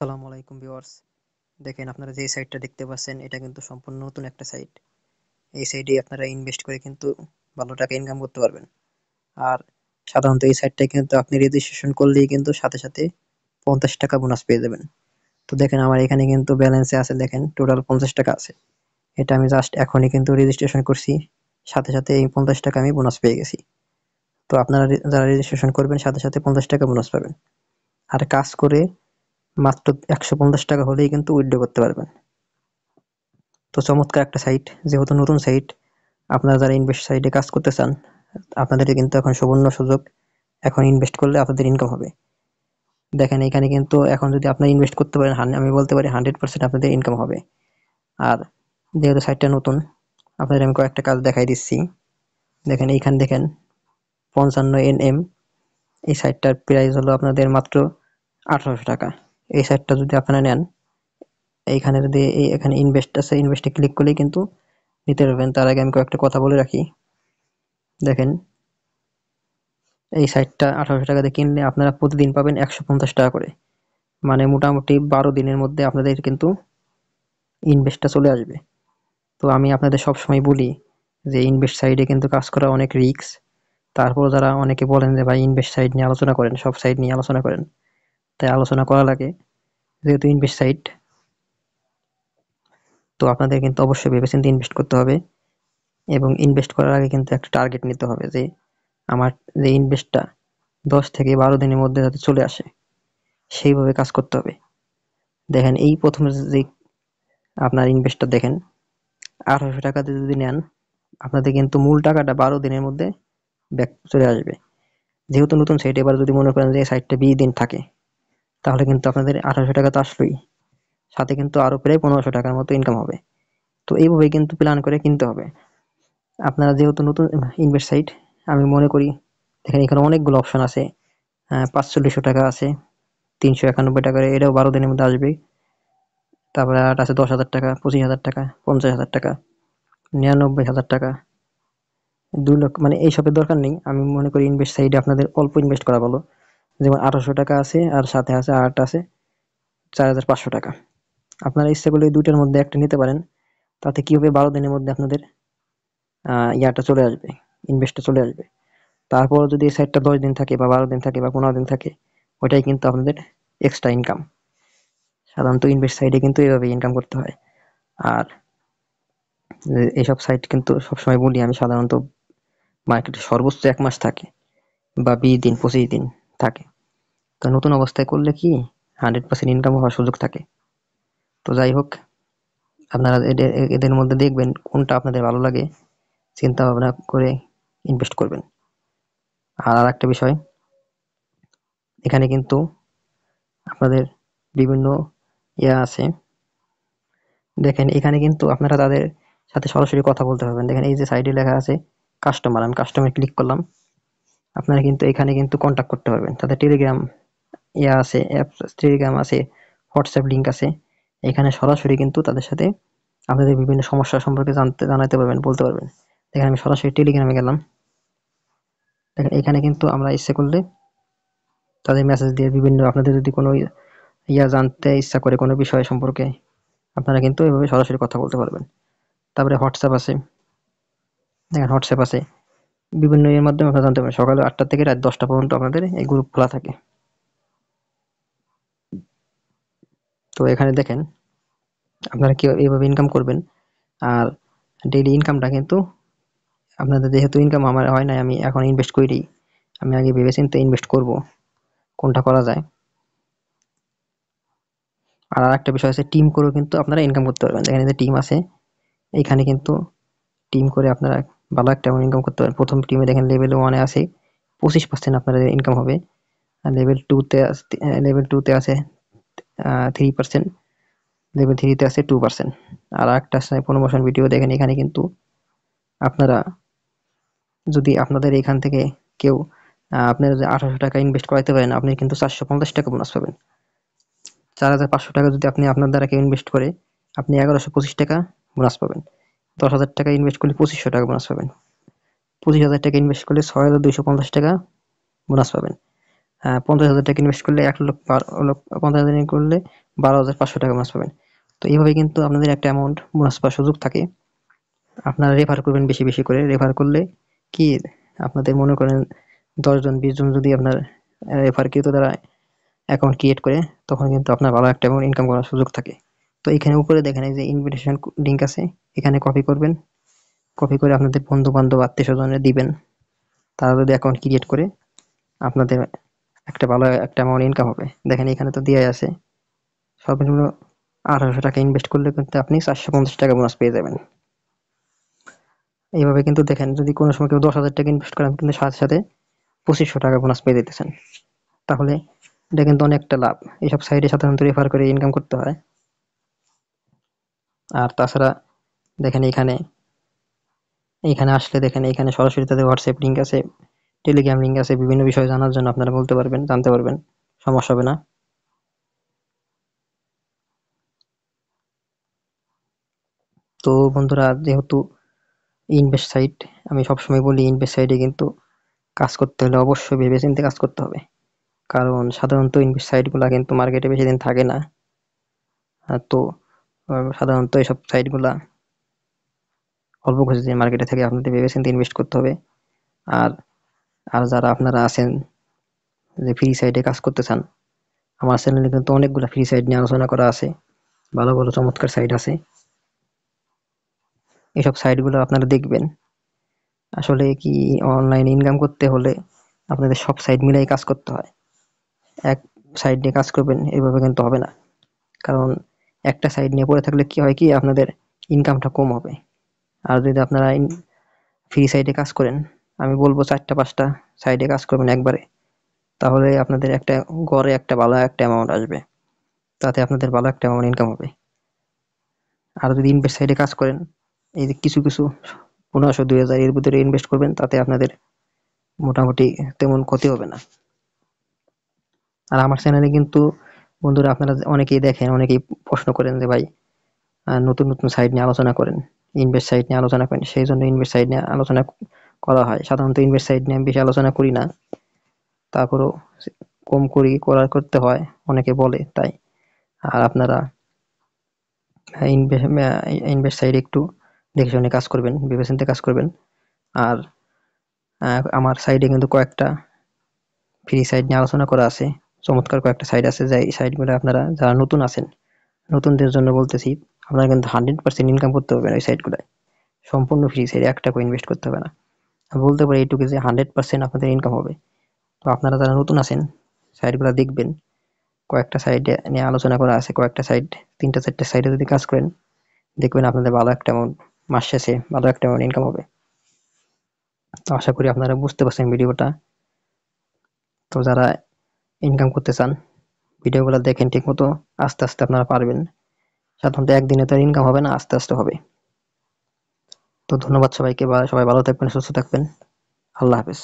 আসসালামু আলাইকুম ভিউয়ার্স। দেখেন আপনারা যে সাইটটা দেখতে পাচ্ছেন এটা কিন্তু সম্পূর্ণ নতুন একটা সাইট। এই সাইটে আপনারা ইনভেস্ট করে কিন্তু ভালো টাকা ইনকাম করতে পারবেন। আর সাধারণত এই সাইটটায় কিন্তু আপনি রেজিস্ট্রেশন করলেই কিন্তু সাথে, সাথে ৳৫০ বোনাস পেয়ে যাবেন। তো দেখেন আমার এখানে কিন্তু ব্যালেন্সে আছে দেখেন টোটাল ৳৫০ আছে। এটা আমি জাস্ট এখনই কিন্তু রেজিস্ট্রেশন করছি। সাথে, সাথে এই ৳৫০ আমি বোনাস পেয়ে গেছি। তো আপনারা যারা রেজিস্ট্রেশন করবেন সাথে, সাথে ৳৫০ বোনাস পাবেন। আর কাজ করে মাত্র ৳১৫০ হলেই কিন্তু উইথড্র করতে পারবেন। তো চমৎকার একটা সাইট, যেহেতু নতুন সাইট, আপনারা যারা ইনভেস্ট সাইটে কাজ করতে চান, আপনাদের কিন্তু এখন সুবর্ণ সুযোগ। এখন ইনভেস্ট করলে আপনাদের ইনকাম হবে। দেখেন এখানে কিন্তু এখন যদি আপনারা ইনভেস্ট করতে পারেন, আমি বলতে পারি 100% আপনাদের ইনকাম হবে। আর যেহেতু সাইটটা নতুন, আপনাদের আমি কয়েকটা কাজ দেখাই দিচ্ছি। দেখেন এইখানে দেখেন 55 NM, এই সাইটটার প্রাইস হলো আপনাদের মাত্র ৳১৮০০। এই সাইটটা যদি আপনারা নেন, এইখানে যদি এখানে ইনভেস্ট আছে, ইনভেস্টে ক্লিক করলেই কিন্তু নিতে পারবেন। তার আগে আমি কয়েকটা কথা বলে রাখি। দেখেন এই সাইটটা ৳১৮০০ দিয়ে কিনলে আপনারা প্রতিদিন পাবেন ৳১৫০ করে। মানে মোটামুটি ১২ দিনের মধ্যে আপনাদের কিন্তু ইনভেস্টটা চলে আসবে। তো আমি আপনাদের সবসময় বলি যে ইনভেস্ট সাইটে কিন্তু কাজ করা অনেক রিস্ক। তারপরও যারা অনেকে বলেন যে ভাই ইনভেস্ট সাইট নিয়ে আলোচনা করেন, সব সাইট নিয়ে আলোচনা করেন। তাই আলোচনা করা লাগে। যেহেতু ইনভেস্ট সাইট, তো আপনাদের কিন্তু অবশ্যই ভেবেচিন্তে ইনভেস্ট করতে হবে এবং ইনভেস্ট করার আগে কিন্তু একটা টার্গেট নিতে হবে যে আমার যে ইনভেস্টটা ১০ থেকে ১২ দিনের মধ্যে যাতে চলে আসে, সেইভাবে কাজ করতে হবে। দেখেন এই প্রথমে যে আপনার ইনভেস্টটা দেখেন ৳১৮০০ দিয়ে যদি নেন, আপনাদের কিন্তু মূল টাকাটা ১২ দিনের মধ্যে ব্যাক চলে আসবে। যেহেতু নতুন সাইট, এবার যদি মনে করেন যে সাইটটা ২০ দিন থাকে, তাহলে কিন্তু আপনাদের ৳১৮০০ তো আসলোই। সাথে কিন্তু আরো প্রায় ৳১৫০০ মতো ইনকাম হবে। তো এইভাবেই কিন্তু প্ল্যান করে কিনতে হবে। আপনারা যেহেতু নতুন ইনভেস্ট সাইট, আমি মনে করি দেখেন এখানে অনেকগুলো অপশন আছে। ৳৪৫০০ আছে, ৳৩৯১ এটাও ১২ দিনের মধ্যে আসবে। তারপরে আর আছে ৳১০,০০০, ৳২৫,০০০, ৳৫০,০০০, ৳৯৯,০০০, ২,০০,০০০, মানে এইসবের দরকার নেই। আমি মনে করি ইনভেস্ট সাইটে আপনাদের অল্প ইনভেস্ট করা ভালো। যেমন ৳১৮০০ আছে আর সাথে আছে আরেকটা আছে ৳৪,৫০০। আপনারা ইচ্ছা করলে এই ২ টার মধ্যে একটা নিতে পারেন। তাতে কি হবে, ১২ দিনের মধ্যে আপনাদের ইয়াটা চলে আসবে, ইনভেস্টটা চলে আসবে। তারপরও যদি এই সাইটটা ১০ দিন থাকে বা ১২ দিন থাকে বা ১৫ দিন থাকে, ওইটাই কিন্তু আপনাদের এক্সট্রা ইনকাম। সাধারণত ইনভেস্ট সাইটে কিন্তু এভাবে ইনকাম করতে হয়। আর এইসব সাইট কিন্তু সবসময় বলি আমি, সাধারণত মার্কেটে সর্বোচ্চ ১ মাস থাকে বা ২০ দিন ২৫ দিন থাকে। তো নতুন অবস্থায় করলে কি 100% ইনকাম হওয়ার সুযোগ থাকে। তো যাই হোক, আপনারা এদের মধ্যে দেখবেন কোনটা আপনাদের ভালো লাগে, চিন্তা ভাবনা করে ইনভেস্ট করবেন। আর আরেকটা বিষয়, এখানে কিন্তু আপনাদের বিভিন্ন আছে। দেখেন এখানে কিন্তু আপনারা তাদের সাথে সরাসরি কথা বলতে পারবেন। দেখেন এই যে সাইডে লেখা আছে কাস্টমার, আমি কাস্টমারে ক্লিক করলাম। আপনারা কিন্তু এখানে কিন্তু কন্টাক্ট করতে পারবেন। তাদের টেলিগ্রাম আছে, অ্যাপ টেলিগ্রাম আছে, হোয়াটসঅ্যাপ লিংক আছে। এখানে সরাসরি কিন্তু তাদের সাথে আপনাদের বিভিন্ন সমস্যা সম্পর্কে জানাতে পারবেন, বলতে পারবেন। দেখেন আমি সরাসরি টেলিগ্রামে গেলাম। দেখেন এখানে কিন্তু আমরা ইচ্ছে করলে তাদের মেসেজ দিয়ে বিভিন্ন আপনাদের যদি কোনো জানতে ইচ্ছা করে কোনো বিষয় সম্পর্কে, আপনারা কিন্তু এভাবে সরাসরি কথা বলতে পারবেন। তারপরে হোয়াটসঅ্যাপ আছে। দেখেন হোয়াটসঅ্যাপ আছে। বিভিন্ন এর মাধ্যমে আপনারা জানতে পারবেন। সকাল ৮টা থেকে রাত ১০টা পর্যন্ত আপনাদের এই গ্রুপ খোলা থাকে। তো এখানে দেখেন আপনারা কি এইভাবে ইনকাম করবেন। আর ডেইলি ইনকামটা কিন্তু আপনাদের, যেহেতু ইনকাম আমার হয় নাই, আমি এখন ইনভেস্ট করি। আমি আগে ভেবেচিন্তে ইনভেস্ট করব, কোনটা করা যায়। আর আরেকটা বিষয় আছে, টিম করেও কিন্তু আপনারা ইনকাম করতে পারবেন। দেখেন এই যে টিম আছে, এইখানে কিন্তু টিম করে আপনারা ভালো একটা ইনকাম করতে পারেন। প্রথম টিমে দেখেন লেভেল 1 এ আছে 25% আপনাদের ইনকাম হবে। আর লেভেল 2 তে আছে 3%, লেভেল 3 তে আছে 2%। আর আরেকটা আছে প্রমোশন ভিডিও। দেখেন এখানে কিন্তু আপনারা যদি আপনাদের এখান থেকে কেউ আপনারা যদি ৳১৮০০ ইনভেস্ট করাইতে পারেন, আপনি কিন্তু ৳৪৫০ বোনাস পাবেন। ৳৪,৫০০ যদি আপনি আপনার দ্বারা কেউ ইনভেস্ট করে, আপনি ৳১১২৫ বোনাস পাবেন। ৳১০,০০০ ইনভেস্ট করলে ৳২৫০০ বোনাস পাবেন। ৳২৫,০০০ ইনভেস্ট করলে ৳৬,২৫০ বোনাস পাবেন। ৳৫০,০০০ ইনভেস্ট করলে ১,৫০,০০০ করলে 12,500 টাকা বোনাস পাবেন। তো এইভাবে কিন্তু আপনাদের একটা অ্যামাউন্ট বোনাস পাওয়ার সুযোগ থাকে। আপনারা রেফার করবেন বেশি বেশি করে। রেফার করলে কি আপনাদের মনে করেন 10 জন 20 জন যদি আপনার রেফারকৃত দ্বারা অ্যাকাউন্ট ক্রিয়েট করে, তখন কিন্তু আপনার ভালো একটা অ্যামাউন্ট ইনকাম করার সুযোগ থাকে। তো এখানে উপরে দেখেন এই যে ইনভিটেশন লিঙ্ক আছে, এখানে কপি করবেন। কপি করে আপনাদের বন্ধু বান্ধব আত্মীয় স্বজনে দিবেন। তারা যদি অ্যাকাউন্ট ক্রিয়েট করে, আপনাদের একটা ভালো একটা অ্যামাউন্ট ইনকাম হবে। দেখেন এখানে তো দেওয়াই আছে, সর্বনিম্ন 1800 টাকা ইনভেস্ট করলে কিন্তু আপনি 450 টাকা বোনাস পেয়ে যাবেন। এইভাবে কিন্তু দেখেন যদি কোনো সময় কেউ 10,000 টাকা ইনভেস্ট করেন, কিন্তু সাথে সাথে 2500 টাকা বোনাস পেয়ে যেতেছেন। তাহলে এটা কিন্তু অনেকটা লাভ। এইসব সাইটে সাধারণত রেফার করে ইনকাম করতে হয়। আর তাছাড়া দেখেন এইখানে আসলে দেখেন এখানে সরাসরি তাদের হোয়াটসঅ্যাপ লিঙ্ক আছে, টেলিগ্রাম লিঙ্ক আছে। বিভিন্ন বিষয় জানার জন্য আপনারা বলতে পারবেন, জানতে পারবেন, সমস্যা হবে না। তো বন্ধুরা, যেহেতু ইনভেস্ট সাইট, আমি সবসময় বলি ইনভেস্ট সাইটে কিন্তু কাজ করতে হলে অবশ্যই ভেবেচিন্তে কাজ করতে হবে। কারণ সাধারণত ইনভেস্ট সাইটগুলা কিন্তু মার্কেটে বেশি দিন থাকে না। তো সাধারণত এইসব সাইটগুলা অল্প কিছুদিন মার্কেটে থেকে, আপনাদের ভেবেচিন্তে ইনভেস্ট করতে হবে। আর আর যারা আপনারা আছেন যে ফ্রি সাইটে কাজ করতে চান, আমার চ্যানেলে কিন্তু অনেকগুলো ফ্রি সাইট নিয়ে আলোচনা করা আছে। ভালো ভালো চমৎকার সাইট আছে। এইসব সাইটগুলো আপনারা দেখবেন। আসলে কি, অনলাইনে ইনকাম করতে হলে আপনাদের সব সাইট মিলাই কাজ করতে হয়। এক সাইড নিয়ে কাজ করবেন এভাবে কিন্তু হবে না। কারণ একটা সাইড নিয়ে পড়ে থাকলে কি হয় কি, আপনাদের ইনকামটা কম হবে। আর যদি আপনারা ফ্রি সাইডে কাজ করেন, আমি বলবো 4টা 5টা সাইডে কাজ করবেন একবারে, তাহলে আপনাদের একটা গড়ে একটা ভালো একটা অ্যামাউন্ট আসবে। তাতে আপনাদের ভালো একটা অ্যামাউন্ট ইনকাম হবে। আর যদি ইনভেস্ট সাইডে কাজ করেন, এই যে কিছু কিছু 1500 2000 এর ভিতরে ইনভেস্ট করবেন, তাতে আপনাদের মোটামুটি তেমন ক্ষতি হবে না। আর আমার চ্যানেলে কিন্তু বন্ধুরা আপনারা অনেকেই দেখেন, অনেকেই প্রশ্ন করেন যে ভাই নতুন নতুন সাইট নিয়ে আলোচনা করেন, ইনভেস্ট সাইট নিয়ে আলোচনা করেন। সেই জন্য ইনভেস্ট সাইট নিয়ে আলোচনা করা হয়। সাধারণত ইনভেস্ট সাইট নিয়ে বেশি আলোচনা করি না, তারপরেও কম করতে হয়, অনেকে বলে তাই। আর আপনারা ইনভেস্ট সাইট একটু দেখে শুনে কাজ করবেন, ভেবেচিন্তে কাজ করবেন। আর আমার সাইডে কিন্তু কয়েকটা ফ্রি সাইট নিয়ে আলোচনা করা আছে। চমৎকার কয়েকটা সাইট আছে, যে সাইটগুলো আপনারা যারা নতুন আছেন, নতুনদের জন্য বলতেছি, আপনারা কিন্তু 100% ইনকাম করতে পারবেন ওই সাইটগুলোয়। সম্পূর্ণ ফ্রি সাইট, 1 টাকা ইনভেস্ট করতে হবে না। আমি বলতে পারি এইটুকু যে 100% আপনাদের ইনকাম হবে। তো আপনারা যারা নতুন আছেন, সাইটগুলো দেখবেন। কয়েকটা সাইটে নিয়ে আলোচনা করা আছে, কয়েকটা সাইট, 3টা 4টা সাইটে যদি কাজ করেন, দেখবেন আপনাদের ভালো একটা অ্যামাউন্ট মাস শেষে ভালো একটা অ্যামাউন্ট ইনকাম হবে। তো আশা করি আপনারা বুঝতে পারছেন ভিডিওটা। তো যারা ইনকাম করতে চান, ভিডিওগুলো দেখেন ঠিক মতো, আস্তে আস্তে আপনারা পারবেন। সাধারণত একদিনে তো ইনকাম হবে না, আস্তে আস্তে হবে। তো ধন্যবাদ সবাইকে, সবাই ভালো থাকবেন, সুস্থ থাকবেন। আল্লাহ হাফেজ।